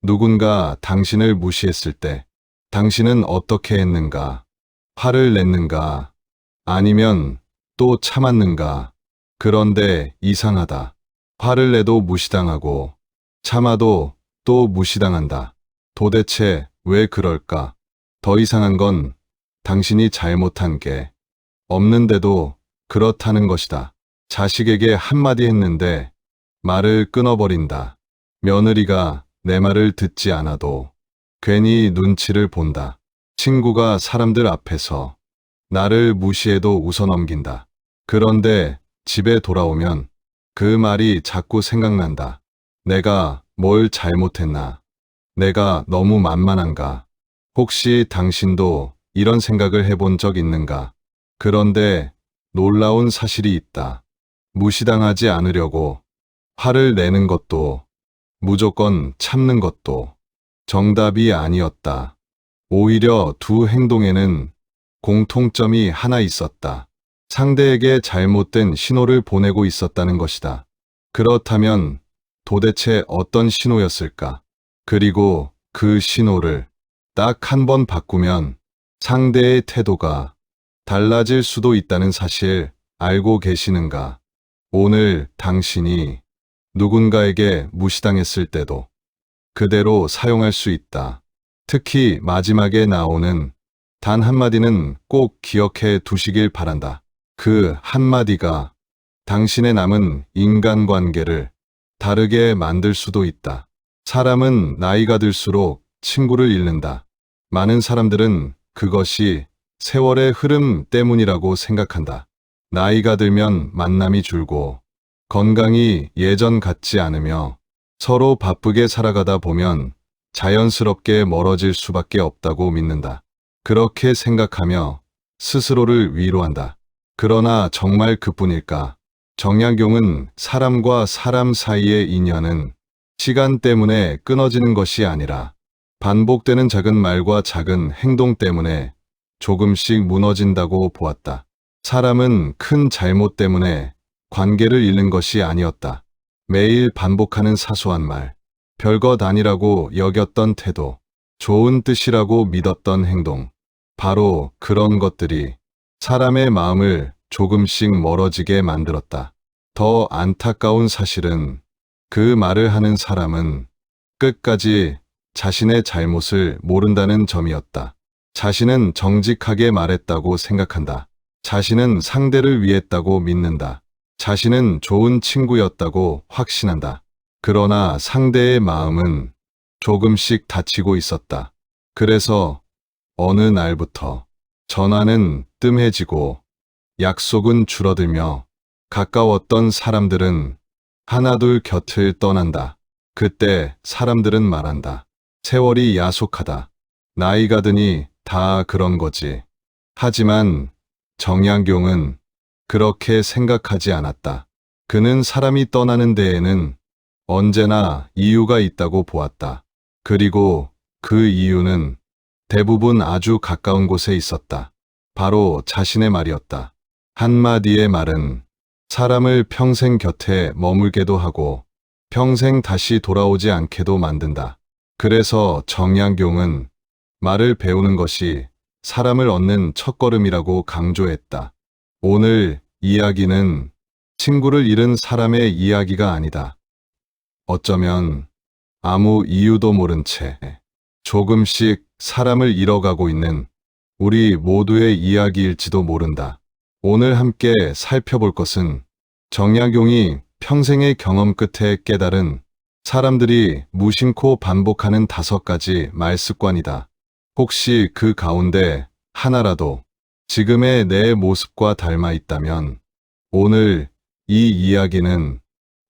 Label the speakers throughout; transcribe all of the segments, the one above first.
Speaker 1: 누군가 당신을 무시했을 때 당신은 어떻게 했는가? 화를 냈는가? 아니면 또 참았는가? 그런데 이상하다. 화를 내도 무시당하고 참아도 또 무시당한다. 도대체 왜 그럴까? 더 이상한 건 당신이 잘못한 게 없는데도 그렇다는 것이다. 자식에게 한마디 했는데 말을 끊어버린다. 며느리가 내 말을 듣지 않아도 괜히 눈치를 본다. 친구가 사람들 앞에서 나를 무시해도 웃어넘긴다. 그런데 집에 돌아오면 그 말이 자꾸 생각난다. 내가 뭘 잘못했나? 내가 너무 만만한가? 혹시 당신도 이런 생각을 해본 적 있는가? 그런데 놀라운 사실이 있다. 무시당하지 않으려고 화를 내는 것도 무조건 참는 것도 정답이 아니었다. 오히려 두 행동에는 공통점이 하나 있었다. 상대에게 잘못된 신호를 보내고 있었다는 것이다. 그렇다면 도대체 어떤 신호였을까? 그리고 그 신호를 딱 한 번 바꾸면 상대의 태도가 달라질 수도 있다는 사실 알고 계시는가? 오늘 당신이 누군가에게 무시당했을 때도 그대로 사용할 수 있다. 특히 마지막에 나오는 단 한마디는 꼭 기억해 두시길 바란다. 그 한마디가 당신의 남은 인간관계를 다르게 만들 수도 있다. 사람은 나이가 들수록 친구를 잃는다. 많은 사람들은 그것이 세월의 흐름 때문이라고 생각한다. 나이가 들면 만남이 줄고 건강이 예전 같지 않으며 서로 바쁘게 살아가다 보면 자연스럽게 멀어질 수밖에 없다고 믿는다. 그렇게 생각하며 스스로를 위로한다. 그러나 정말 그뿐일까? 정약용은 사람과 사람 사이의 인연은 시간 때문에 끊어지는 것이 아니라 반복되는 작은 말과 작은 행동 때문에 조금씩 무너진다고 보았다. 사람은 큰 잘못 때문에 관계를 잃는 것이 아니었다. 매일 반복하는 사소한 말, 별것 아니라고 여겼던 태도, 좋은 뜻이라고 믿었던 행동, 바로 그런 것들이 사람의 마음을 조금씩 멀어지게 만들었다. 더 안타까운 사실은 그 말을 하는 사람은 끝까지 자신의 잘못을 모른다는 점이었다. 자신은 정직하게 말했다고 생각한다. 자신은 상대를 위했다고 믿는다. 자신은 좋은 친구였다고 확신한다. 그러나 상대의 마음은 조금씩 다치고 있었다. 그래서 어느 날부터 전화는 뜸해지고 약속은 줄어들며 가까웠던 사람들은 하나둘 곁을 떠난다. 그때 사람들은 말한다. 세월이 야속하다. 나이가 드니 다 그런 거지. 하지만 정약용은 그렇게 생각하지 않았다. 그는 사람이 떠나는 데에는 언제나 이유가 있다고 보았다. 그리고 그 이유는 대부분 아주 가까운 곳에 있었다. 바로 자신의 말이었다. 한마디의 말은 사람을 평생 곁에 머물게도 하고 평생 다시 돌아오지 않게도 만든다. 그래서 정약용은 말을 배우는 것이 사람을 얻는 첫걸음이라고 강조했다. 오늘 이야기는 친구를 잃은 사람의 이야기가 아니다. 어쩌면 아무 이유도 모른 채 조금씩 사람을 잃어가고 있는 우리 모두의 이야기일지도 모른다. 오늘 함께 살펴볼 것은 정약용이 평생의 경험 끝에 깨달은 사람들이 무심코 반복하는 5가지 말습관이다. 혹시 그 가운데 하나라도 지금의 내 모습과 닮아 있다면 오늘 이 이야기는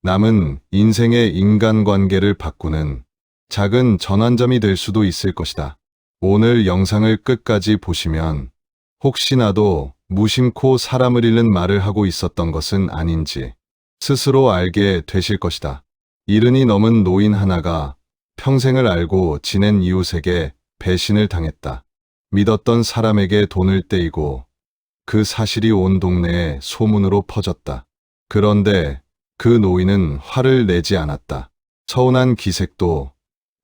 Speaker 1: 남은 인생의 인간관계를 바꾸는 작은 전환점이 될 수도 있을 것이다. 오늘 영상을 끝까지 보시면 혹시나도 무심코 사람을 잃는 말을 하고 있었던 것은 아닌지 스스로 알게 되실 것이다. 이른이 넘은 노인 하나가 평생을 알고 지낸 이웃에게 배신을 당했다. 믿었던 사람에게 돈을 떼이고 그 사실이 온 동네에 소문으로 퍼졌다. 그런데 그 노인은 화를 내지 않았다. 서운한 기색도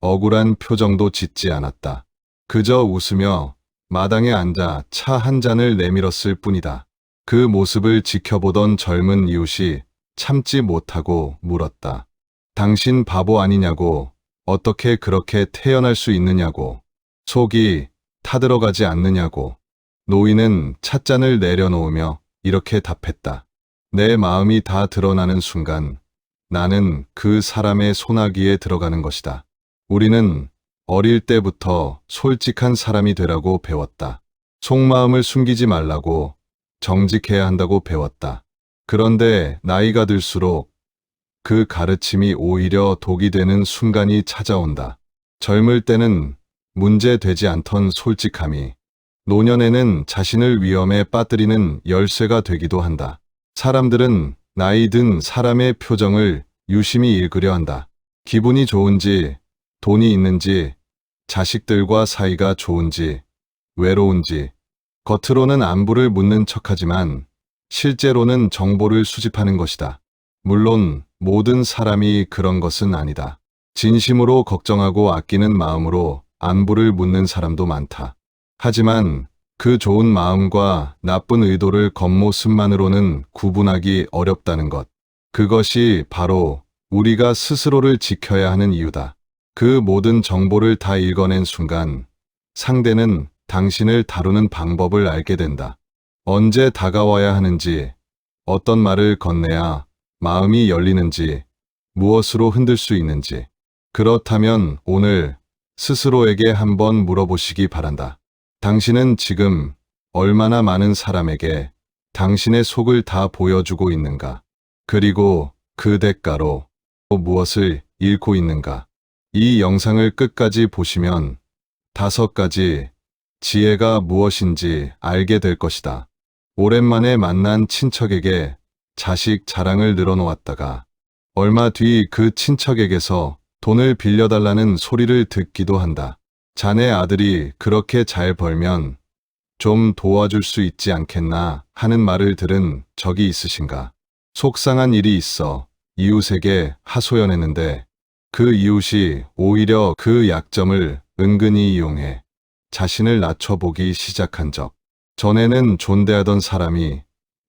Speaker 1: 억울한 표정도 짓지 않았다. 그저 웃으며 마당에 앉아 차 한 잔을 내밀었을 뿐이다. 그 모습을 지켜보던 젊은 이웃이 참지 못하고 물었다. 당신 바보 아니냐고, 어떻게 그렇게 태어날 수 있느냐고, 속이 타들어가지 않느냐고. 노인은 찻잔을 내려놓으며 이렇게 답했다. 내 마음이 다 드러나는 순간 나는 그 사람의 소나기에 들어가는 것이다. 우리는 어릴 때부터 솔직한 사람이 되라고 배웠다. 속마음을 숨기지 말라고, 정직해야 한다고 배웠다. 그런데 나이가 들수록 그 가르침이 오히려 독이 되는 순간이 찾아온다. 젊을 때는 문제되지 않던 솔직함이 노년에는 자신을 위험에 빠뜨리는 열쇠가 되기도 한다. 사람들은 나이 든 사람의 표정을 유심히 읽으려 한다. 기분이 좋은지, 돈이 있는지, 자식들과 사이가 좋은지, 외로운지. 겉으로는 안부를 묻는 척하지만 실제로는 정보를 수집하는 것이다. 물론 모든 사람이 그런 것은 아니다. 진심으로 걱정하고 아끼는 마음으로 안부를 묻는 사람도 많다. 하지만 그 좋은 마음과 나쁜 의도를 겉모습만으로는 구분하기 어렵다는 것. 그것이 바로 우리가 스스로를 지켜야 하는 이유다. 그 모든 정보를 다 읽어낸 순간 상대는 당신을 다루는 방법을 알게 된다. 언제 다가와야 하는지, 어떤 말을 건네야 마음이 열리는지, 무엇으로 흔들 수 있는지. 그렇다면 오늘 스스로에게 한번 물어보시기 바란다. 당신은 지금 얼마나 많은 사람에게 당신의 속을 다 보여주고 있는가? 그리고 그 대가로 무엇을 잃고 있는가? 이 영상을 끝까지 보시면 5가지 지혜가 무엇인지 알게 될 것이다. 오랜만에 만난 친척에게 자식 자랑을 늘어놓았다가 얼마 뒤 그 친척에게서 돈을 빌려달라는 소리를 듣기도 한다. 자네 아들이 그렇게 잘 벌면 좀 도와줄 수 있지 않겠나 하는 말을 들은 적이 있으신가? 속상한 일이 있어 이웃에게 하소연했는데 그 이웃이 오히려 그 약점을 은근히 이용해 자신을 낮춰보기 시작한 적. 전에는 존대하던 사람이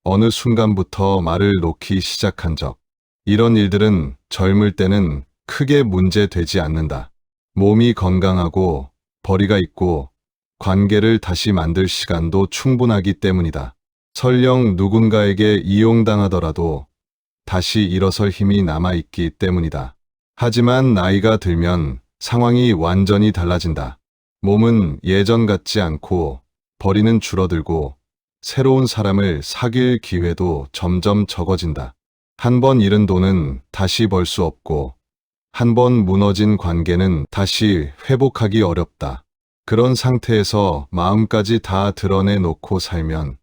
Speaker 1: 어느 순간부터 말을 놓기 시작한 적. 이런 일들은 젊을 때는 크게 문제되지 않는다. 몸이 건강하고 벌이가 있고 관계를 다시 만들 시간도 충분하기 때문이다. 설령 누군가에게 이용당하더라도 다시 일어설 힘이 남아있기 때문이다. 하지만 나이가 들면 상황이 완전히 달라진다. 몸은 예전 같지 않고 벌이는 줄어들고 새로운 사람을 사귈 기회도 점점 적어진다. 한 번 잃은 돈은 다시 벌 수 없고 한 번 무너진 관계는 다시 회복하기 어렵다. 그런 상태에서 마음까지 다 드러내놓고 살면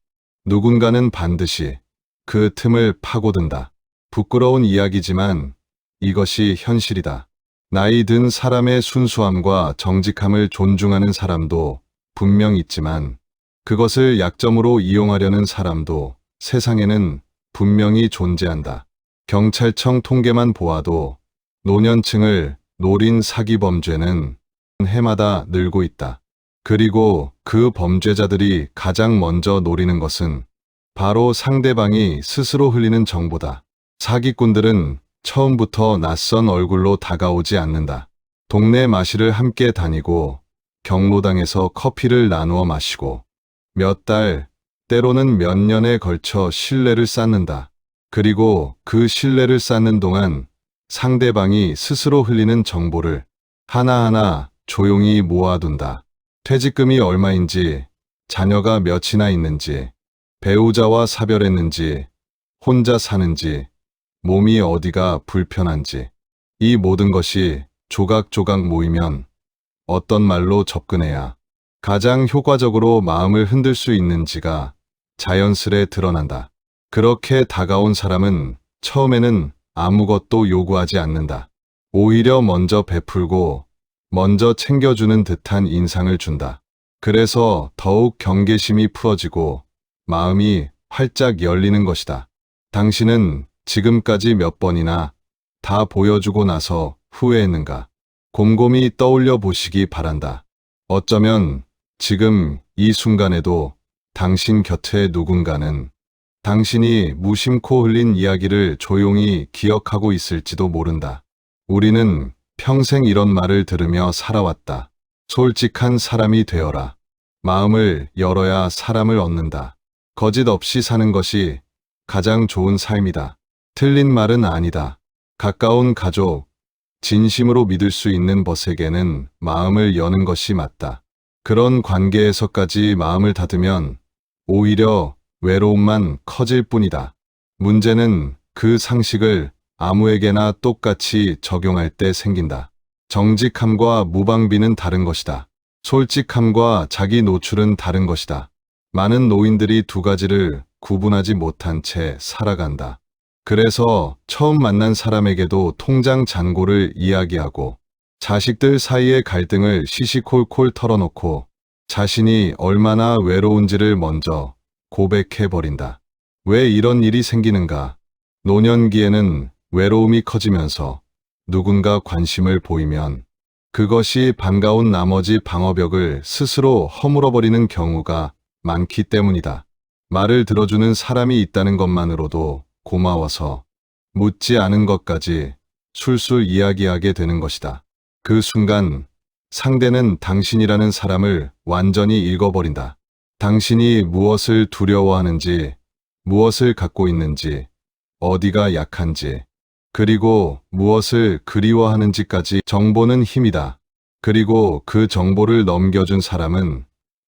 Speaker 1: 누군가는 반드시 그 틈을 파고든다. 부끄러운 이야기지만 이것이 현실이다. 나이 든 사람의 순수함과 정직함을 존중하는 사람도 분명 있지만 그것을 약점으로 이용하려는 사람도 세상에는 분명히 존재한다. 경찰청 통계만 보아도 노년층을 노린 사기 범죄는 해마다 늘고 있다. 그리고 그 범죄자들이 가장 먼저 노리는 것은 바로 상대방이 스스로 흘리는 정보다. 사기꾼들은 처음부터 낯선 얼굴로 다가오지 않는다. 동네 마실을 함께 다니고 경로당에서 커피를 나누어 마시고 몇 달, 때로는 몇 년에 걸쳐 신뢰를 쌓는다. 그리고 그 신뢰를 쌓는 동안 상대방이 스스로 흘리는 정보를 하나하나 조용히 모아둔다. 퇴직금이 얼마인지, 자녀가 몇이나 있는지, 배우자와 사별했는지, 혼자 사는지, 몸이 어디가 불편한지. 이 모든 것이 조각조각 모이면 어떤 말로 접근해야 가장 효과적으로 마음을 흔들 수 있는지가 자연스레 드러난다. 그렇게 다가온 사람은 처음에는 아무것도 요구하지 않는다. 오히려 먼저 베풀고 먼저 챙겨주는 듯한 인상을 준다. 그래서 더욱 경계심이 풀어지고 마음이 활짝 열리는 것이다. 당신은 지금까지 몇 번이나 다 보여주고 나서 후회했는가? 곰곰이 떠올려 보시기 바란다. 어쩌면 지금 이 순간에도 당신 곁에 누군가는 당신이 무심코 흘린 이야기를 조용히 기억하고 있을지도 모른다. 우리는 평생 이런 말을 들으며 살아왔다. 솔직한 사람이 되어라. 마음을 열어야 사람을 얻는다. 거짓 없이 사는 것이 가장 좋은 삶이다. 틀린 말은 아니다. 가까운 가족, 진심으로 믿을 수 있는 벗에게는 마음을 여는 것이 맞다. 그런 관계에서까지 마음을 닫으면 오히려 외로움만 커질 뿐이다. 문제는 그 상식을 아무에게나 똑같이 적용할 때 생긴다. 정직함과 무방비는 다른 것이다. 솔직함과 자기 노출은 다른 것이다. 많은 노인들이 두 가지를 구분하지 못한 채 살아간다. 그래서 처음 만난 사람에게도 통장 잔고를 이야기하고 자식들 사이의 갈등을 시시콜콜 털어놓고 자신이 얼마나 외로운지를 먼저 고백해버린다. 왜 이런 일이 생기는가? 노년기에는 외로움이 커지면서 누군가 관심을 보이면 그것이 반가운 나머지 방어벽을 스스로 허물어버리는 경우가 많기 때문이다. 말을 들어주는 사람이 있다는 것만으로도 고마워서 묻지 않은 것까지 술술 이야기하게 되는 것이다. 그 순간 상대는 당신이라는 사람을 완전히 읽어버린다. 당신이 무엇을 두려워하는지, 무엇을 갖고 있는지, 어디가 약한지, 그리고 무엇을 그리워하는지까지 정보는 힘이다. 그리고 그 정보를 넘겨준 사람은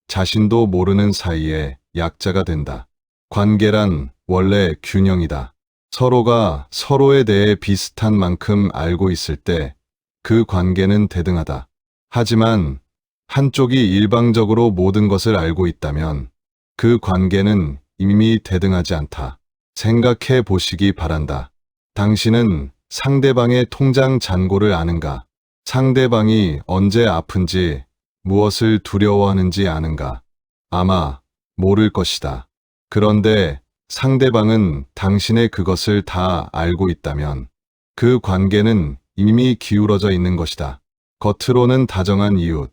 Speaker 1: 자신도 모르는 사이에 약자가 된다. 관계란 원래 균형이다. 서로가 서로에 대해 비슷한 만큼 알고 있을 때 그 관계는 대등하다. 하지만 한쪽이 일방적으로 모든 것을 알고 있다면 그 관계는 이미 대등하지 않다. 생각해 보시기 바란다. 당신은 상대방의 통장 잔고를 아는가? 상대방이 언제 아픈지, 무엇을 두려워하는지 아는가? 아마 모를 것이다. 그런데 상대방은 당신의 그것을 다 알고 있다면 그 관계는 이미 기울어져 있는 것이다. 겉으로는 다정한 이웃,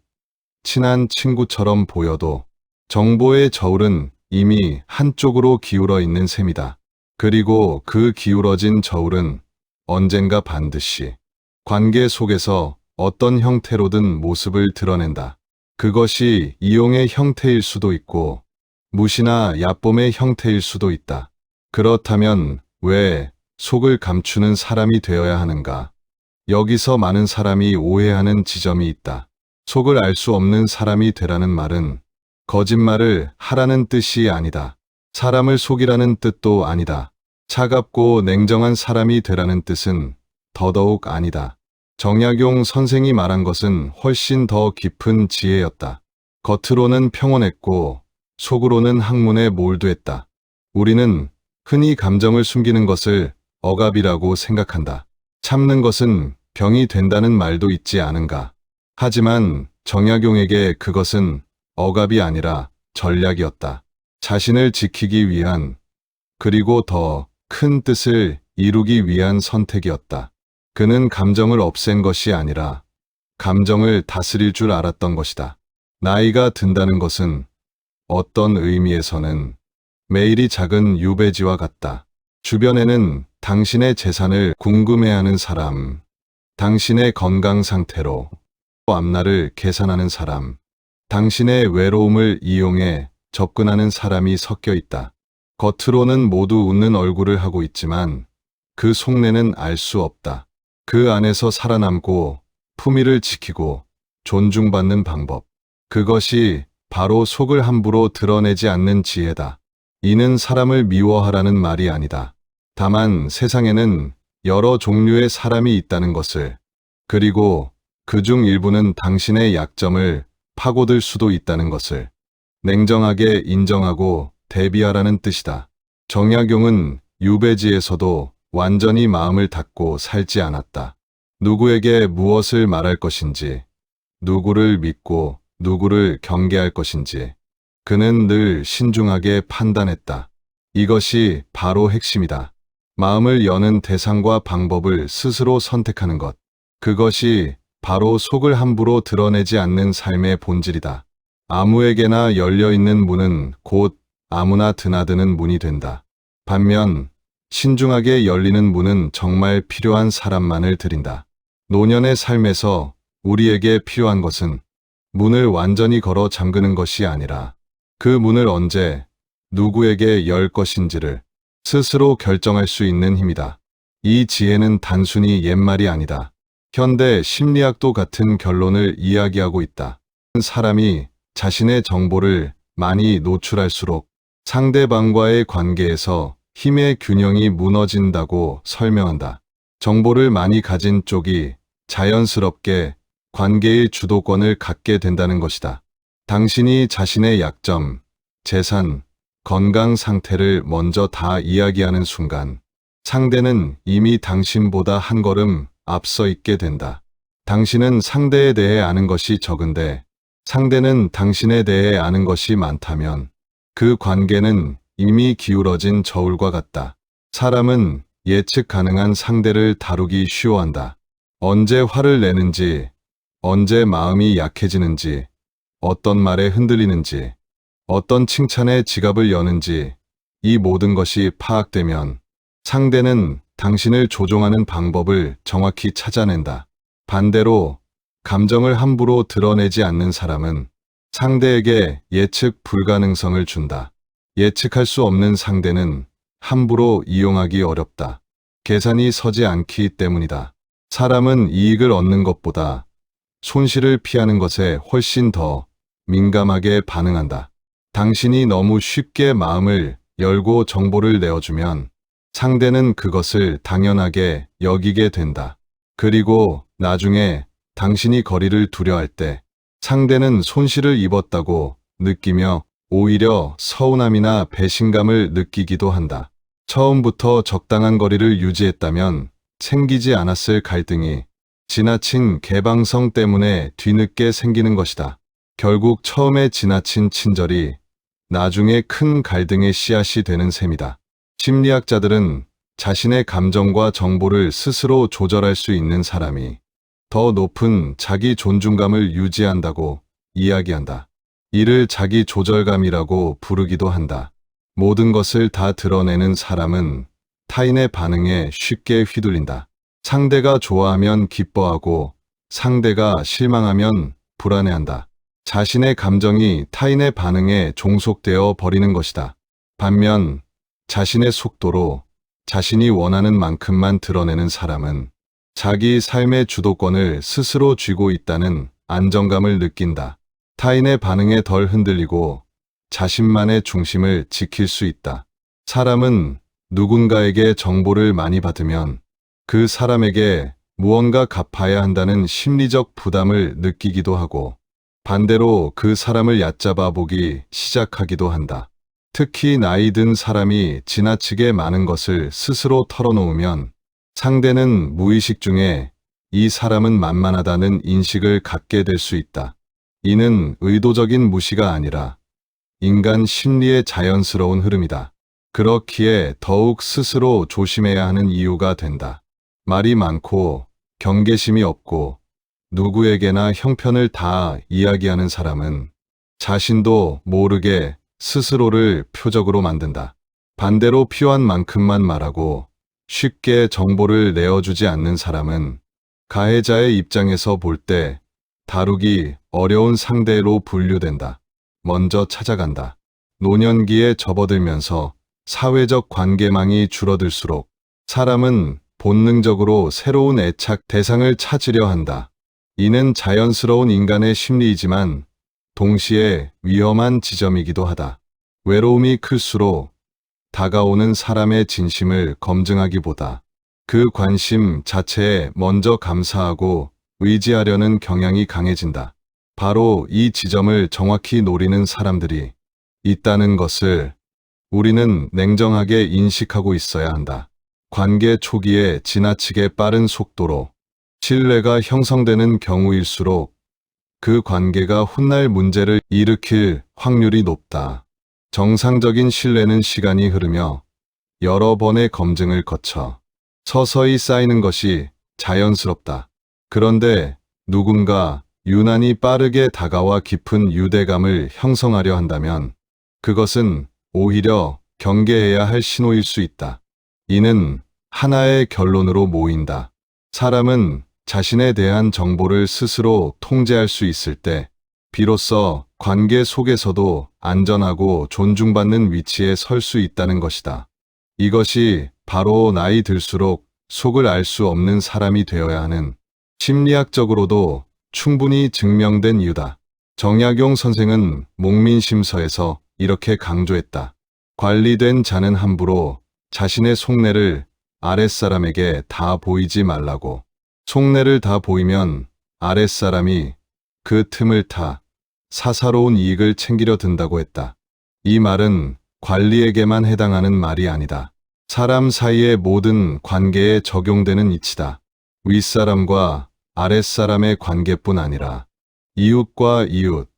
Speaker 1: 친한 친구처럼 보여도 정보의 저울은 이미 한쪽으로 기울어 있는 셈이다. 그리고 그 기울어진 저울은 언젠가 반드시 관계 속에서 어떤 형태로든 모습을 드러낸다. 그것이 이용의 형태일 수도 있고 무시나 얕봄의 형태일 수도 있다. 그렇다면 왜 속을 감추는 사람이 되어야 하는가? 여기서 많은 사람이 오해하는 지점이 있다. 속을 알 수 없는 사람이 되라는 말은 거짓말을 하라는 뜻이 아니다. 사람을 속이라는 뜻도 아니다. 차갑고 냉정한 사람이 되라는 뜻은 더더욱 아니다. 정약용 선생이 말한 것은 훨씬 더 깊은 지혜였다. 겉으로는 평온했고 속으로는 학문에 몰두했다. 우리는 흔히 감정을 숨기는 것을 억압이라고 생각한다. 참는 것은 병이 된다는 말도 있지 않은가. 하지만 정약용에게 그것은 억압이 아니라 전략이었다. 자신을 지키기 위한, 그리고 더 큰 뜻을 이루기 위한 선택이었다. 그는 감정을 없앤 것이 아니라 감정을 다스릴 줄 알았던 것이다. 나이가 든다는 것은 어떤 의미에서는 매일이 작은 유배지와 같다. 주변에는 당신의 재산을 궁금해하는 사람, 당신의 건강 상태로 앞날을 계산하는 사람, 당신의 외로움을 이용해 접근하는 사람이 섞여 있다. 겉으로는 모두 웃는 얼굴을 하고 있지만 그 속내는 알 수 없다. 그 안에서 살아남고 품위를 지키고 존중받는 방법. 그것이 바로 속을 함부로 드러내지 않는 지혜다. 이는 사람을 미워하라는 말이 아니다. 다만 세상에는 여러 종류의 사람이 있다는 것을, 그리고 그중 일부는 당신의 약점을 파고들 수도 있다는 것을 냉정하게 인정하고 대비하라는 뜻이다. 정약용은 유배지에서도 완전히 마음을 닫고 살지 않았다. 누구에게 무엇을 말할 것인지, 누구를 믿고 누구를 경계할 것인지 그는 늘 신중하게 판단했다. 이것이 바로 핵심이다. 마음을 여는 대상과 방법을 스스로 선택하는 것. 그것이 바로 속을 함부로 드러내지 않는 삶의 본질이다. 아무에게나 열려있는 문은 곧 아무나 드나드는 문이 된다. 반면 신중하게 열리는 문은 정말 필요한 사람만을 들인다. 노년의 삶에서 우리에게 필요한 것은 문을 완전히 걸어 잠그는 것이 아니라 그 문을 언제 누구에게 열 것인지를 스스로 결정할 수 있는 힘이다. 이 지혜는 단순히 옛말이 아니다. 현대 심리학도 같은 결론을 이야기하고 있다. 사람이 자신의 정보를 많이 노출할수록 상대방과의 관계에서 힘의 균형이 무너진다고 설명한다. 정보를 많이 가진 쪽이 자연스럽게 관계의 주도권을 갖게 된다는 것이다. 당신이 자신의 약점, 재산, 건강 상태를 먼저 다 이야기하는 순간 상대는 이미 당신보다 한 걸음 앞서 있게 된다. 당신은 상대에 대해 아는 것이 적은데 상대는 당신에 대해 아는 것이 많다면 그 관계는 이미 기울어진 저울과 같다. 사람은 예측 가능한 상대를 다루기 쉬워한다. 언제 화를 내는지, 언제 마음이 약해지는지, 어떤 말에 흔들리는지, 어떤 칭찬에 지갑을 여는지 이 모든 것이 파악되면 상대는 당신을 조종하는 방법을 정확히 찾아낸다. 반대로 감정을 함부로 드러내지 않는 사람은 상대에게 예측 불가능성을 준다. 예측할 수 없는 상대는 함부로 이용하기 어렵다. 계산이 서지 않기 때문이다. 사람은 이익을 얻는 것보다 손실을 피하는 것에 훨씬 더 민감하게 반응한다. 당신이 너무 쉽게 마음을 열고 정보를 내어주면 상대는 그것을 당연하게 여기게 된다. 그리고 나중에 당신이 거리를 두려할 때 상대는 손실을 입었다고 느끼며 오히려 서운함이나 배신감을 느끼기도 한다. 처음부터 적당한 거리를 유지했다면 생기지 않았을 갈등이 지나친 개방성 때문에 뒤늦게 생기는 것이다. 결국 처음에 지나친 친절이 나중에 큰 갈등의 씨앗이 되는 셈이다. 심리학자들은 자신의 감정과 정보를 스스로 조절할 수 있는 사람이 더 높은 자기 존중감을 유지한다고 이야기한다. 이를 자기 조절감이라고 부르기도 한다. 모든 것을 다 드러내는 사람은 타인의 반응에 쉽게 휘둘린다. 상대가 좋아하면 기뻐하고 상대가 실망하면 불안해한다. 자신의 감정이 타인의 반응에 종속되어 버리는 것이다. 반면 자신의 속도로 자신이 원하는 만큼만 드러내는 사람은 자기 삶의 주도권을 스스로 쥐고 있다는 안정감을 느낀다. 타인의 반응에 덜 흔들리고 자신만의 중심을 지킬 수 있다. 사람은 누군가에게 정보를 많이 받으면 그 사람에게 무언가 갚아야 한다는 심리적 부담을 느끼기도 하고 반대로 그 사람을 얕잡아 보기 시작하기도 한다. 특히 나이 든 사람이 지나치게 많은 것을 스스로 털어놓으면 상대는 무의식 중에 이 사람은 만만하다는 인식을 갖게 될 수 있다. 이는 의도적인 무시가 아니라 인간 심리의 자연스러운 흐름이다. 그렇기에 더욱 스스로 조심해야 하는 이유가 된다. 말이 많고 경계심이 없고 누구에게나 형편을 다 이야기하는 사람은 자신도 모르게 스스로를 표적으로 만든다. 반대로 필요한 만큼만 말하고 쉽게 정보를 내어주지 않는 사람은 가해자의 입장에서 볼 때 다루기 어려운 상대로 분류된다. 먼저 찾아간다. 노년기에 접어들면서 사회적 관계망이 줄어들수록 사람은 본능적으로 새로운 애착 대상을 찾으려 한다. 이는 자연스러운 인간의 심리이지만 동시에 위험한 지점이기도 하다. 외로움이 클수록 다가오는 사람의 진심을 검증하기보다 그 관심 자체에 먼저 감사하고 의지하려는 경향이 강해진다. 바로 이 지점을 정확히 노리는 사람들이 있다는 것을 우리는 냉정하게 인식하고 있어야 한다. 관계 초기에 지나치게 빠른 속도로 신뢰가 형성되는 경우일수록 그 관계가 훗날 문제를 일으킬 확률이 높다. 정상적인 신뢰는 시간이 흐르며 여러 번의 검증을 거쳐 서서히 쌓이는 것이 자연스럽다. 그런데 누군가 유난히 빠르게 다가와 깊은 유대감을 형성하려 한다면 그것은 오히려 경계해야 할 신호일 수 있다. 이는 하나의 결론으로 모인다. 사람은 자신에 대한 정보를 스스로 통제할 수 있을 때 비로소 관계 속에서도 안전하고 존중받는 위치에 설 수 있다는 것이다. 이것이 바로 나이 들수록 속을 알 수 없는 사람이 되어야 하는 심리학적으로도 충분히 증명된 이유다. 정약용 선생은 목민심서에서 이렇게 강조했다. 관리된 자는 함부로 자신의 속내를 아랫사람에게 다 보이지 말라고. 속내를 다 보이면 아랫사람이 그 틈을 타 사사로운 이익을 챙기려 든다고 했다. 이 말은 관리에게만 해당하는 말이 아니다. 사람 사이의 모든 관계에 적용되는 이치다. 윗사람과 아랫사람의 관계뿐 아니라 이웃과 이웃,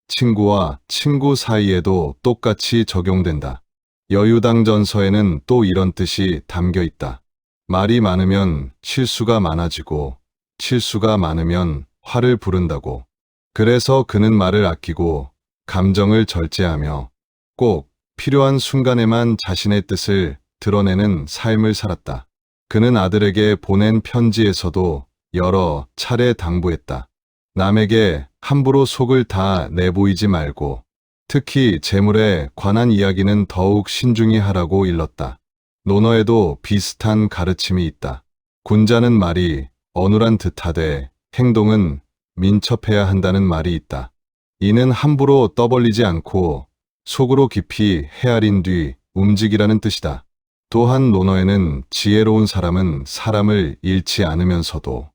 Speaker 1: 친구와 친구 사이에도 똑같이 적용된다. 여유당전서에는 또 이런 뜻이 담겨 있다. 말이 많으면 실수가 많아지고 실수가 많으면 화를 부른다고. 그래서 그는 말을 아끼고 감정을 절제하며 꼭 필요한 순간에만 자신의 뜻을 드러내는 삶을 살았다. 그는 아들에게 보낸 편지에서도 여러 차례 당부했다. 남에게 함부로 속을 다 내보이지 말고 특히 재물에 관한 이야기는 더욱 신중히 하라고 일렀다. 논어에도 비슷한 가르침이 있다. 군자는 말이 어눌한 듯하되 행동은 민첩해야 한다는 말이 있다. 이는 함부로 떠벌리지 않고 속으로 깊이 헤아린 뒤 움직이라는 뜻이다. 또한 논어에는 지혜로운 사람은 사람을 잃지 않으면서도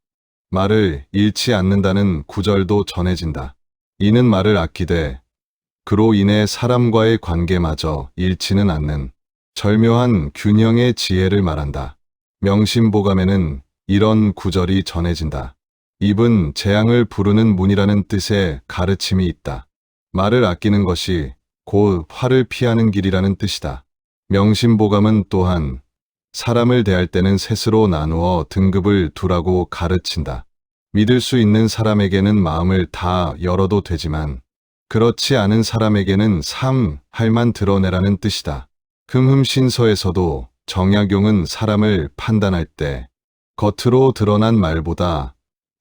Speaker 1: 말을 잃지 않는다는 구절도 전해진다. 이는 말을 아끼되 그로 인해 사람과의 관계마저 잃지는 않는 절묘한 균형의 지혜를 말한다. 명심보감에는 이런 구절이 전해진다. 입은 재앙을 부르는 문이라는 뜻의 가르침이 있다. 말을 아끼는 것이 곧 화를 피하는 길이라는 뜻이다. 명심보감은 또한 사람을 대할 때는 셋으로 나누어 등급을 두라고 가르친다. 믿을 수 있는 사람에게는 마음을 다 열어도 되지만 그렇지 않은 사람에게는 할만 드러내라는 뜻이다. 금흠신서에서도 정약용은 사람을 판단할 때 겉으로 드러난 말보다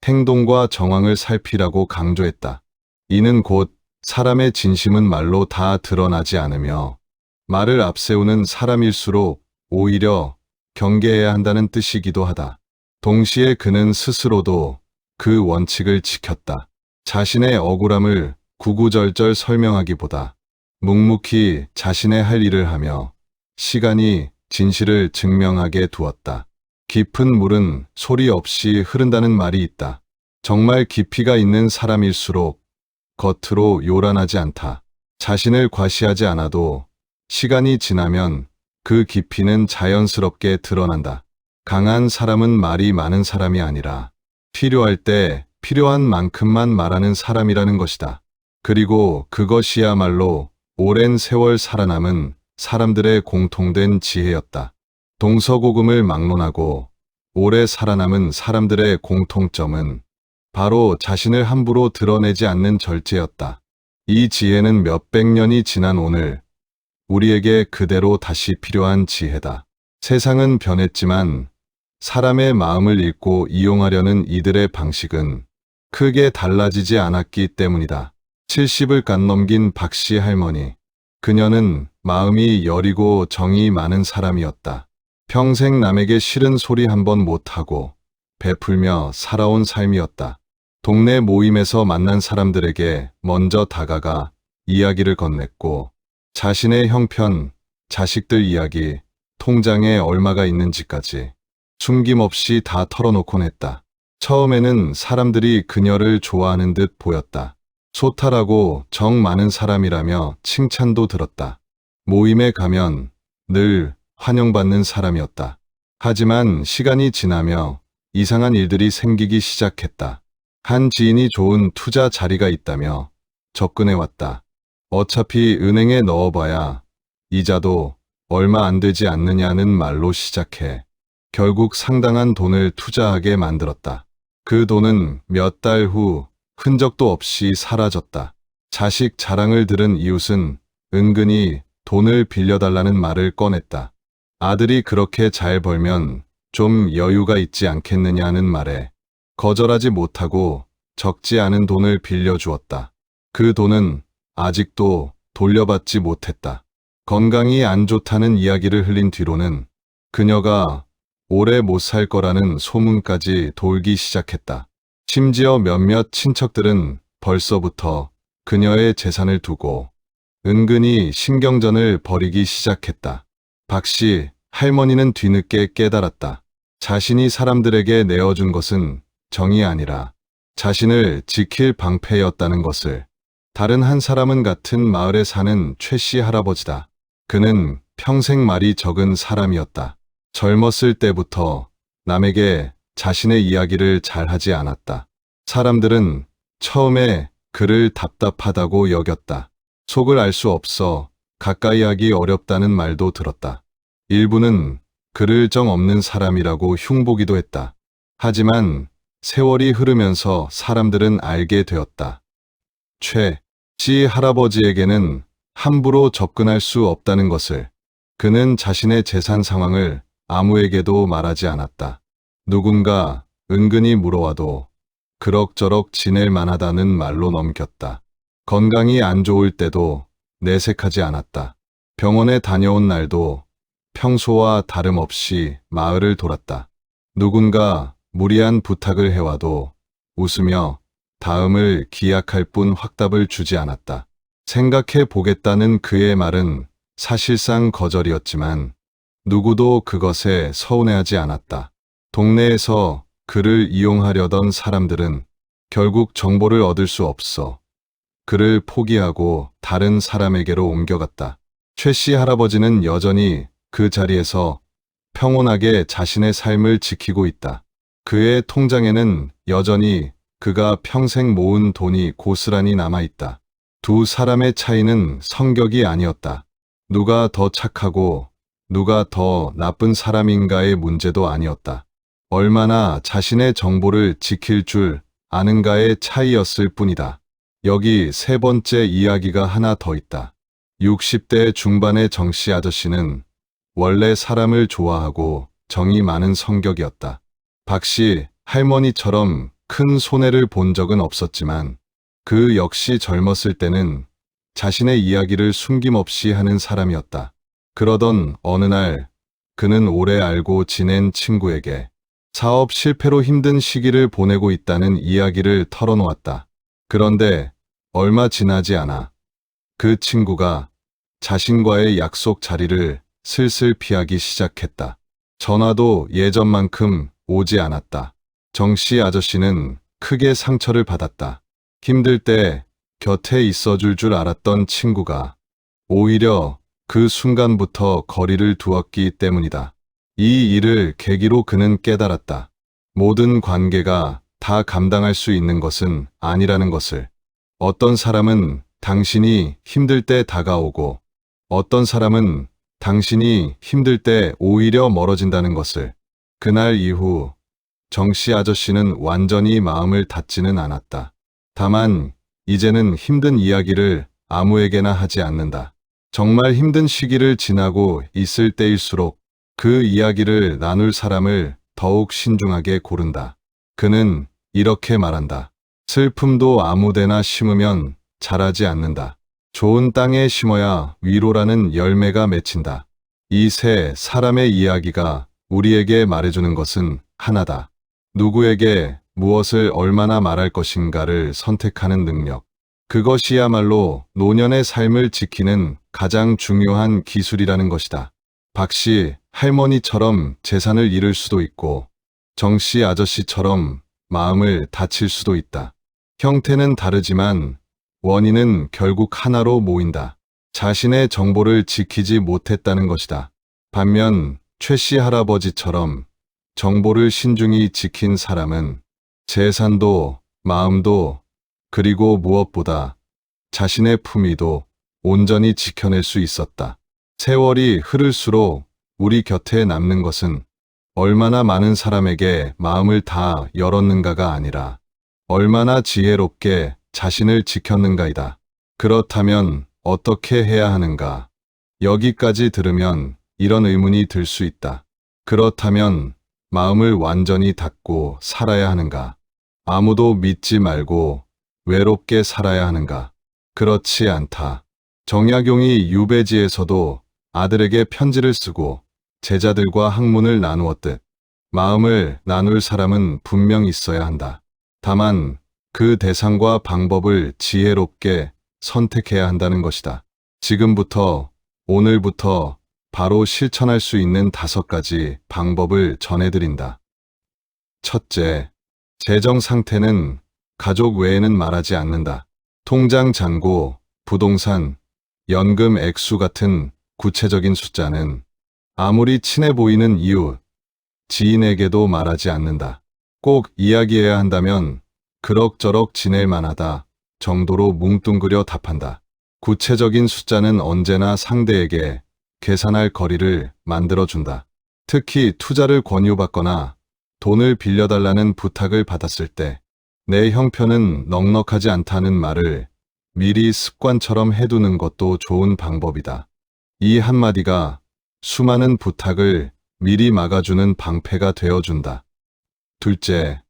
Speaker 1: 행동과 정황을 살피라고 강조했다. 이는 곧 사람의 진심은 말로 다 드러나지 않으며 말을 앞세우는 사람일수록 오히려 경계해야 한다는 뜻이기도 하다. 동시에 그는 스스로도 그 원칙을 지켰다. 자신의 억울함을 구구절절 설명하기보다 묵묵히 자신의 할 일을 하며 시간이 진실을 증명하게 두었다. 깊은 물은 소리 없이 흐른다는 말이 있다. 정말 깊이가 있는 사람일수록 겉으로 요란하지 않다. 자신을 과시하지 않아도 시간이 지나면 그 깊이는 자연스럽게 드러난다. 강한 사람은 말이 많은 사람이 아니라 필요할 때 필요한 만큼만 말하는 사람이라는 것이다. 그리고 그것이야말로 오랜 세월 살아남은 사람들의 공통된 지혜였다. 동서고금을 막론하고 오래 살아남은 사람들의 공통점은 바로 자신을 함부로 드러내지 않는 절제였다. 이 지혜는 몇백 년이 지난 오늘 우리에게 그대로 다시 필요한 지혜다. 세상은 변했지만 사람의 마음을 읽고 이용하려는 이들의 방식은 크게 달라지지 않았기 때문이다. 70을 간 넘긴 박씨 할머니. 그녀는 마음이 여리고 정이 많은 사람이었다. 평생 남에게 싫은 소리 한 번 못하고 베풀며 살아온 삶이었다. 동네 모임에서 만난 사람들에게 먼저 다가가 이야기를 건넸고 자신의 형편, 자식들 이야기, 통장에 얼마가 있는지까지 숨김없이 다 털어놓곤 했다. 처음에는 사람들이 그녀를 좋아하는 듯 보였다. 소탈하고 정 많은 사람이라며 칭찬도 들었다. 모임에 가면 늘 환영받는 사람이었다. 하지만 시간이 지나며 이상한 일들이 생기기 시작했다. 한 지인이 좋은 투자 자리가 있다며 접근해왔다. 어차피 은행에 넣어봐야 이자도 얼마 안 되지 않느냐는 말로 시작해 결국 상당한 돈을 투자하게 만들었다. 그 돈은 몇 달 후 흔적도 없이 사라졌다. 자식 자랑을 들은 이웃은 은근히 돈을 빌려달라는 말을 꺼냈다. 아들이 그렇게 잘 벌면 좀 여유가 있지 않겠느냐는 말에 거절하지 못하고 적지 않은 돈을 빌려주었다. 그 돈은 아직도 돌려받지 못했다. 건강이 안 좋다는 이야기를 흘린 뒤로는 그녀가 오래 못 살 거라는 소문까지 돌기 시작했다. 심지어 몇몇 친척들은 벌써부터 그녀의 재산을 두고 은근히 신경전을 벌이기 시작했다. 박씨 할머니는 뒤늦게 깨달았다. 자신이 사람들에게 내어준 것은 정이 아니라 자신을 지킬 방패였다는 것을. 다른 한 사람은 같은 마을에 사는 최씨 할아버지다. 그는 평생 말이 적은 사람이었다. 젊었을 때부터 남에게 자신의 이야기를 잘하지 않았다. 사람들은 처음에 그를 답답하다고 여겼다. 속을 알 수 없어 가까이 하기 어렵다는 말도 들었다. 일부는 그를 정 없는 사람이라고 흉보기도 했다. 하지만 세월이 흐르면서 사람들은 알게 되었다. 최 씨 할아버지에게는 함부로 접근할 수 없다는 것을. 그는 자신의 재산 상황을 아무에게도 말하지 않았다. 누군가 은근히 물어와도 그럭저럭 지낼 만하다는 말로 넘겼다. 건강이 안 좋을 때도 내색하지 않았다. 병원에 다녀온 날도 평소와 다름없이 마을을 돌았다. 누군가 무리한 부탁을 해와도 웃으며 다음을 기약할 뿐 확답을 주지 않았다. 생각해 보겠다는 그의 말은 사실상 거절이었지만 누구도 그것에 서운해하지 않았다. 동네에서 그를 이용하려던 사람들은 결국 정보를 얻을 수 없어 그를 포기하고 다른 사람에게로 옮겨갔다. 최씨 할아버지는 여전히 그 자리에서 평온하게 자신의 삶을 지키고 있다. 그의 통장에는 여전히 그가 평생 모은 돈이 고스란히 남아있다. 두 사람의 차이는 성격이 아니었다. 누가 더 착하고 누가 더 나쁜 사람인가의 문제도 아니었다. 얼마나 자신의 정보를 지킬 줄 아는가의 차이였을 뿐이다. 여기 세 번째 이야기가 하나 더 있다. 60대 중반의 정씨 아저씨는 원래 사람을 좋아하고 정이 많은 성격이었다. 박씨 할머니처럼 큰 손해를 본 적은 없었지만 그 역시 젊었을 때는 자신의 이야기를 숨김없이 하는 사람이었다. 그러던 어느 날 그는 오래 알고 지낸 친구에게 사업 실패로 힘든 시기를 보내고 있다는 이야기를 털어놓았다. 그런데 얼마 지나지 않아 그 친구가 자신과의 약속 자리를 슬슬 피하기 시작했다. 전화도 예전만큼 오지 않았다. 정씨 아저씨는 크게 상처를 받았다. 힘들 때 곁에 있어줄 줄 알았던 친구가 오히려 그 순간부터 거리를 두었기 때문이다. 이 일을 계기로 그는 깨달았다. 모든 관계가 다 감당할 수 있는 것은 아니라는 것을. 어떤 사람은 당신이 힘들 때 다가오고 어떤 사람은 당신이 힘들 때 오히려 멀어진다는 것을. 그날 이후 정씨 아저씨는 완전히 마음을 닫지는 않았다. 다만 이제는 힘든 이야기를 아무에게나 하지 않는다. 정말 힘든 시기를 지나고 있을 때일수록 그 이야기를 나눌 사람을 더욱 신중하게 고른다. 그는 이렇게 말한다. 슬픔도 아무데나 심으면 자라지 않는다. 좋은 땅에 심어야 위로라는 열매가 맺힌다. 이 세 사람의 이야기가 우리에게 말해주는 것은 하나다. 누구에게 무엇을 얼마나 말할 것인가를 선택하는 능력. 그것이야말로 노년의 삶을 지키는 가장 중요한 기술이라는 것이다. 박씨 할머니처럼 재산을 잃을 수도 있고 정씨 아저씨처럼 마음을 다칠 수도 있다. 형태는 다르지만 원인은 결국 하나로 모인다. 자신의 정보를 지키지 못했다는 것이다. 반면 최씨 할아버지처럼 정보를 신중히 지킨 사람은 재산도 마음도 그리고 무엇보다 자신의 품위도 온전히 지켜낼 수 있었다. 세월이 흐를수록 우리 곁에 남는 것은 얼마나 많은 사람에게 마음을 다 열었는가가 아니라 얼마나 지혜롭게 자신을 지켰는가이다. 그렇다면 어떻게 해야 하는가? 여기까지 들으면 이런 의문이 들 수 있다. 그렇다면 마음을 완전히 닫고 살아야 하는가? 아무도 믿지 말고 외롭게 살아야 하는가? 그렇지 않다. 정약용이 유배지에서도 아들에게 편지를 쓰고 제자들과 학문을 나누었듯 마음을 나눌 사람은 분명 있어야 한다. 다만 그 대상과 방법을 지혜롭게 선택해야 한다는 것이다. 지금부터, 오늘부터 바로 실천할 수 있는 5가지 방법을 전해드린다. 첫째, 재정 상태는 가족 외에는 말하지 않는다. 통장 잔고, 부동산, 연금 액수 같은 구체적인 숫자는 아무리 친해 보이는 이웃, 지인에게도 말하지 않는다. 꼭 이야기해야 한다면 그럭저럭 지낼 만하다 정도로 뭉뚱그려 답한다. 구체적인 숫자는 언제나 상대에게 계산할 거리를 만들어준다. 특히 투자를 권유받거나 돈을 빌려달라는 부탁을 받았을 때 내 형편은 넉넉하지 않다는 말을 미리 습관처럼 해두는 것도 좋은 방법이다. 이 한마디가 수많은 부탁을 미리 막아주는 방패가 되어준다. 둘째,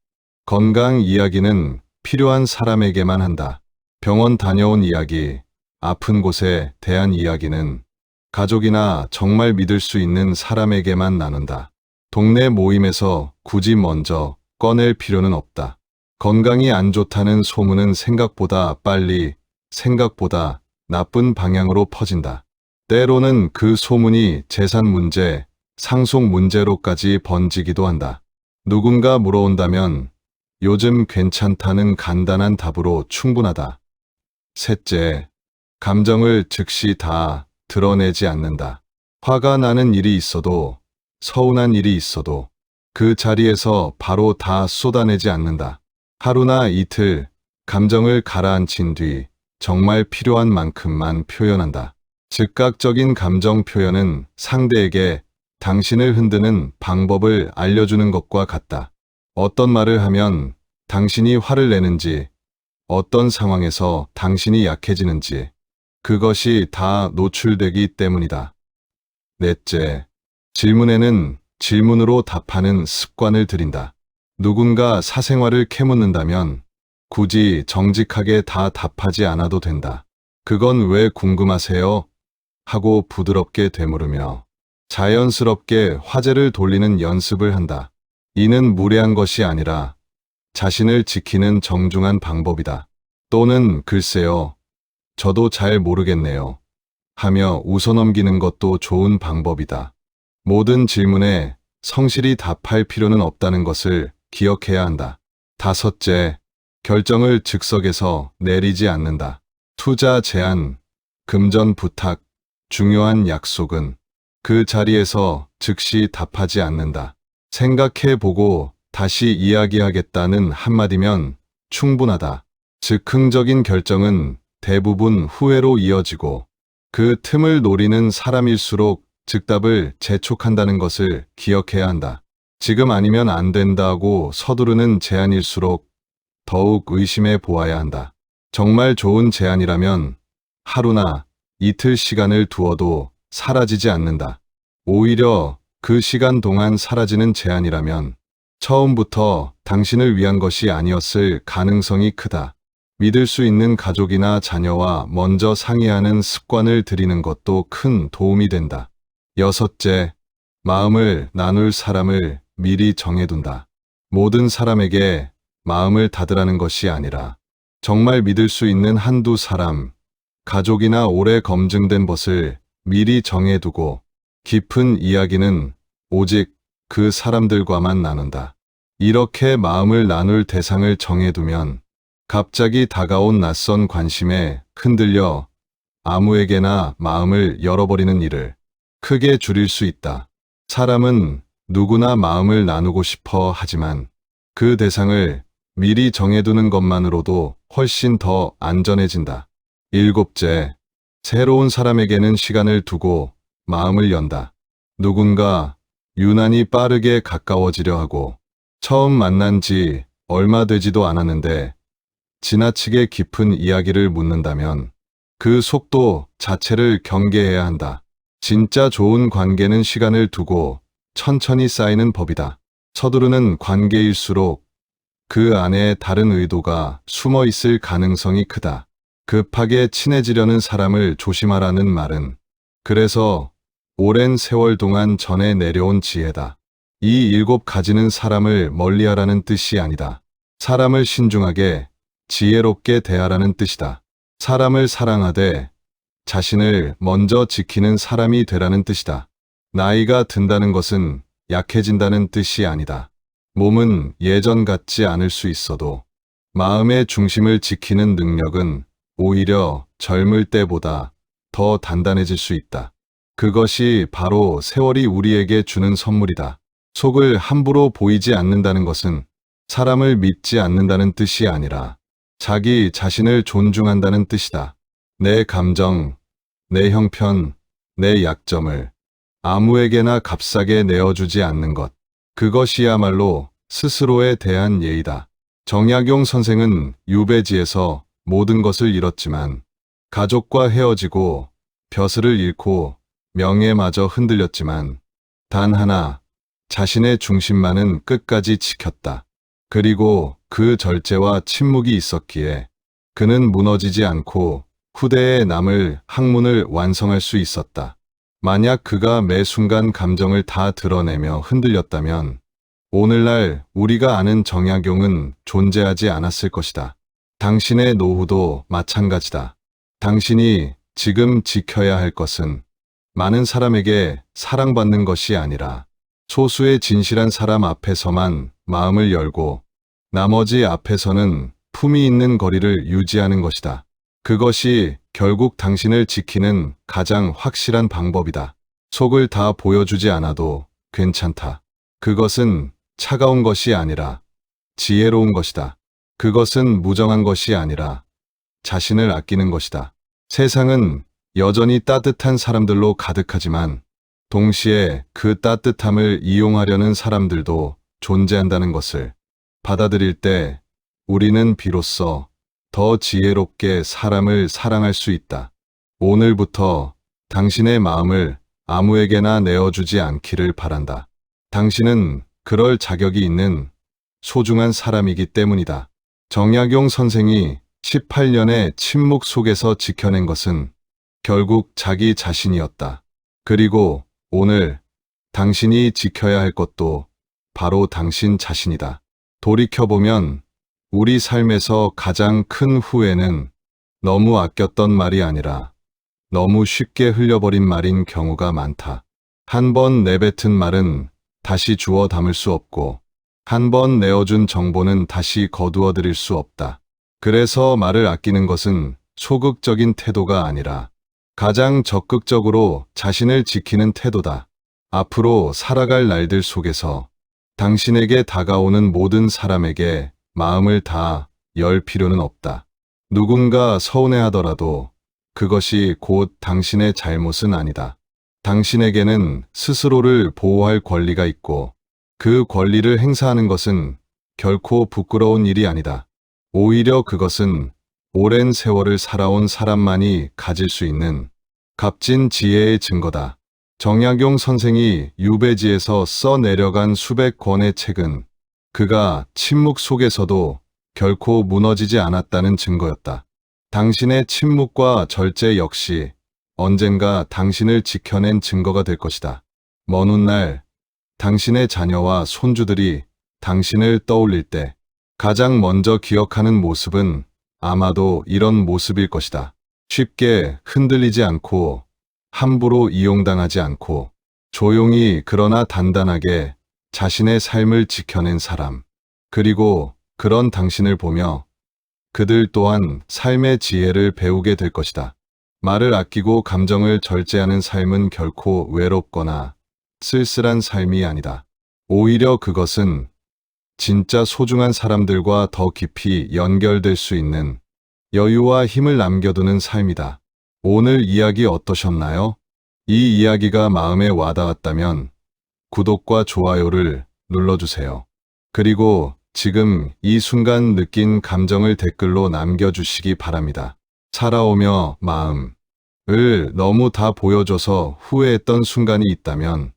Speaker 1: 건강 이야기는 필요한 사람에게만 한다. 병원 다녀온 이야기, 아픈 곳에 대한 이야기는 가족이나 정말 믿을 수 있는 사람에게만 나눈다. 동네 모임에서 굳이 먼저 꺼낼 필요는 없다. 건강이 안 좋다는 소문은 생각보다 빨리, 생각보다 나쁜 방향으로 퍼진다. 때로는 그 소문이 재산 문제, 상속 문제로까지 번지기도 한다. 누군가 물어온다면 요즘 괜찮다는 간단한 답으로 충분하다. 셋째, 감정을 즉시 다 드러내지 않는다. 화가 나는 일이 있어도, 서운한 일이 있어도 그 자리에서 바로 다 쏟아내지 않는다. 하루나 이틀 감정을 가라앉힌 뒤 정말 필요한 만큼만 표현한다. 즉각적인 감정 표현은 상대에게 당신을 흔드는 방법을 알려주는 것과 같다. 어떤 말을 하면 당신이 화를 내는지, 어떤 상황에서 당신이 약해지는지, 그것이 다 노출되기 때문이다. 넷째, 질문에는 질문으로 답하는 습관을 들인다. 누군가 사생활을 캐묻는다면 굳이 정직하게 다 답하지 않아도 된다. 그건 왜 궁금하세요? 하고 부드럽게 되물으며 자연스럽게 화제를 돌리는 연습을 한다. 이는 무례한 것이 아니라 자신을 지키는 정중한 방법이다. 또는 글쎄요, 저도 잘 모르겠네요. 하며 웃어넘기는 것도 좋은 방법이다. 모든 질문에 성실히 답할 필요는 없다는 것을 기억해야 한다. 다섯째, 결정을 즉석에서 내리지 않는다. 투자 제안, 금전 부탁, 중요한 약속은 그 자리에서 즉시 답하지 않는다. 생각해보고 다시 이야기하겠다는 한마디면 충분하다. 즉흥적인 결정은 대부분 후회로 이어지고 그 틈을 노리는 사람일수록 즉답을 재촉한다는 것을 기억해야 한다. 지금 아니면 안 된다고 서두르는 제안일수록 더욱 의심해 보아야 한다. 정말 좋은 제안이라면 하루나 이틀 시간을 두어도 사라지지 않는다. 오히려 그 시간 동안 사라지는 제안이라면 처음부터 당신을 위한 것이 아니었을 가능성이 크다. 믿을 수 있는 가족이나 자녀와 먼저 상의하는 습관을 들이는 것도 큰 도움이 된다. 여섯째, 마음을 나눌 사람을 미리 정해둔다. 모든 사람에게 마음을 닫으라는 것이 아니라 정말 믿을 수 있는 한두 사람, 가족이나 오래 검증된 것을 미리 정해두고 깊은 이야기는 오직 그 사람들과만 나눈다. 이렇게 마음을 나눌 대상을 정해두면 갑자기 다가온 낯선 관심에 흔들려 아무에게나 마음을 열어버리는 일을 크게 줄일 수 있다. 사람은 누구나 마음을 나누고 싶어 하지만 그 대상을 미리 정해두는 것만으로도 훨씬 더 안전해진다. 일곱째, 새로운 사람에게는 시간을 두고 마음을 연다. 누군가 유난히 빠르게 가까워지려 하고 처음 만난 지 얼마 되지도 않았는데 지나치게 깊은 이야기를 묻는다면 그 속도 자체를 경계해야 한다. 진짜 좋은 관계는 시간을 두고 천천히 쌓이는 법이다. 서두르는 관계일수록 그 안에 다른 의도가 숨어 있을 가능성이 크다. 급하게 친해지려는 사람을 조심하라는 말은 그래서 오랜 세월 동안 전해 내려온 지혜다. 이 7가지는 사람을 멀리하라는 뜻이 아니다. 사람을 신중하게, 지혜롭게 대하라는 뜻이다. 사람을 사랑하되 자신을 먼저 지키는 사람이 되라는 뜻이다. 나이가 든다는 것은 약해진다는 뜻이 아니다. 몸은 예전 같지 않을 수 있어도 마음의 중심을 지키는 능력은 오히려 젊을 때보다 더 단단해질 수 있다. 그것이 바로 세월이 우리에게 주는 선물이다. 속을 함부로 보이지 않는다는 것은 사람을 믿지 않는다는 뜻이 아니라 자기 자신을 존중한다는 뜻이다. 내 감정, 내 형편, 내 약점을 아무에게나 값싸게 내어주지 않는 것. 그것이야말로 스스로에 대한 예의다. 정약용 선생은 유배지에서 모든 것을 잃었지만 가족과 헤어지고 벼슬을 잃고 명예마저 흔들렸지만 단 하나 자신의 중심만은 끝까지 지켰다. 그리고 그 절제와 침묵이 있었기에 그는 무너지지 않고 후대에 남을 학문을 완성할 수 있었다. 만약 그가 매 순간 감정을 다 드러내며 흔들렸다면 오늘날 우리가 아는 정약용은 존재하지 않았을 것이다. 당신의 노후도 마찬가지다. 당신이 지금 지켜야 할 것은 많은 사람에게 사랑받는 것이 아니라 소수의 진실한 사람 앞에서만 마음을 열고 나머지 앞에서는 품위 있는 거리를 유지하는 것이다. 그것이 결국 당신을 지키는 가장 확실한 방법이다. 속을 다 보여주지 않아도 괜찮다. 그것은 차가운 것이 아니라 지혜로운 것이다. 그것은 무정한 것이 아니라 자신을 아끼는 것이다. 세상은 여전히 따뜻한 사람들로 가득하지만 동시에 그 따뜻함을 이용하려는 사람들도 존재한다는 것을 받아들일 때 우리는 비로소 더 지혜롭게 사람을 사랑할 수 있다. 오늘부터 당신의 마음을 아무에게나 내어주지 않기를 바란다. 당신은 그럴 자격이 있는 소중한 사람이기 때문이다. 정약용 선생이 18년의 침묵 속에서 지켜낸 것은 결국 자기 자신이었다. 그리고 오늘 당신이 지켜야 할 것도 바로 당신 자신이다. 돌이켜보면 우리 삶에서 가장 큰 후회는 너무 아꼈던 말이 아니라 너무 쉽게 흘려버린 말인 경우가 많다. 한 번 내뱉은 말은 다시 주워 담을 수 없고 한 번 내어준 정보는 다시 거두어 드릴 수 없다. 그래서 말을 아끼는 것은 소극적인 태도가 아니라 가장 적극적으로 자신을 지키는 태도다. 앞으로 살아갈 날들 속에서 당신에게 다가오는 모든 사람에게 마음을 다 열 필요는 없다. 누군가 서운해하더라도 그것이 곧 당신의 잘못은 아니다. 당신에게는 스스로를 보호할 권리가 있고 그 권리를 행사하는 것은 결코 부끄러운 일이 아니다. 오히려 그것은 오랜 세월을 살아온 사람만이 가질 수 있는 값진 지혜의 증거다. 정약용 선생이 유배지에서 써내려간 수백 권의 책은 그가 침묵 속에서도 결코 무너지지 않았다는 증거였다. 당신의 침묵과 절제 역시 언젠가 당신을 지켜낸 증거가 될 것이다. 먼 훗날 당신의 자녀와 손주들이 당신을 떠올릴 때 가장 먼저 기억하는 모습은 아마도 이런 모습일 것이다. 쉽게 흔들리지 않고 함부로 이용당하지 않고 조용히 그러나 단단하게 자신의 삶을 지켜낸 사람. 그리고 그런 당신을 보며 그들 또한 삶의 지혜를 배우게 될 것이다. 말을 아끼고 감정을 절제하는 삶은 결코 외롭거나 쓸쓸한 삶이 아니다. 오히려 그것은 진짜 소중한 사람들과 더 깊이 연결될 수 있는 여유와 힘을 남겨두는 삶이다. 오늘 이야기 어떠셨나요? 이 이야기가 마음에 와닿았다면 구독과 좋아요를 눌러주세요. 그리고 지금 이 순간 느낀 감정을 댓글로 남겨주시기 바랍니다. 살아오며 마음을 너무 다 보여줘서 후회했던 순간이 있다면,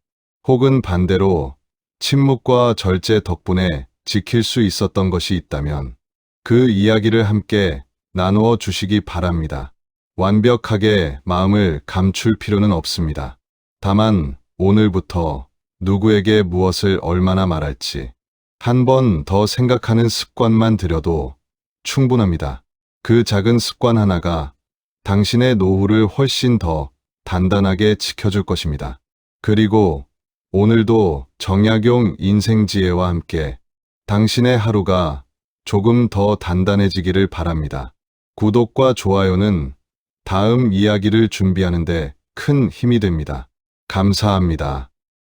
Speaker 1: 혹은 반대로 침묵과 절제 덕분에 지킬 수 있었던 것이 있다면, 그 이야기를 함께 나누어 주시기 바랍니다. 완벽하게 마음을 감출 필요는 없습니다. 다만 오늘부터 누구에게 무엇을 얼마나 말할지 한 번 더 생각하는 습관만 들여도 충분합니다. 그 작은 습관 하나가 당신의 노후를 훨씬 더 단단하게 지켜줄 것입니다. 그리고 오늘도 정약용 인생지혜와 함께 당신의 하루가 조금 더 단단해지기를 바랍니다. 구독과 좋아요는 다음 이야기를 준비하는데 큰 힘이 됩니다. 감사합니다.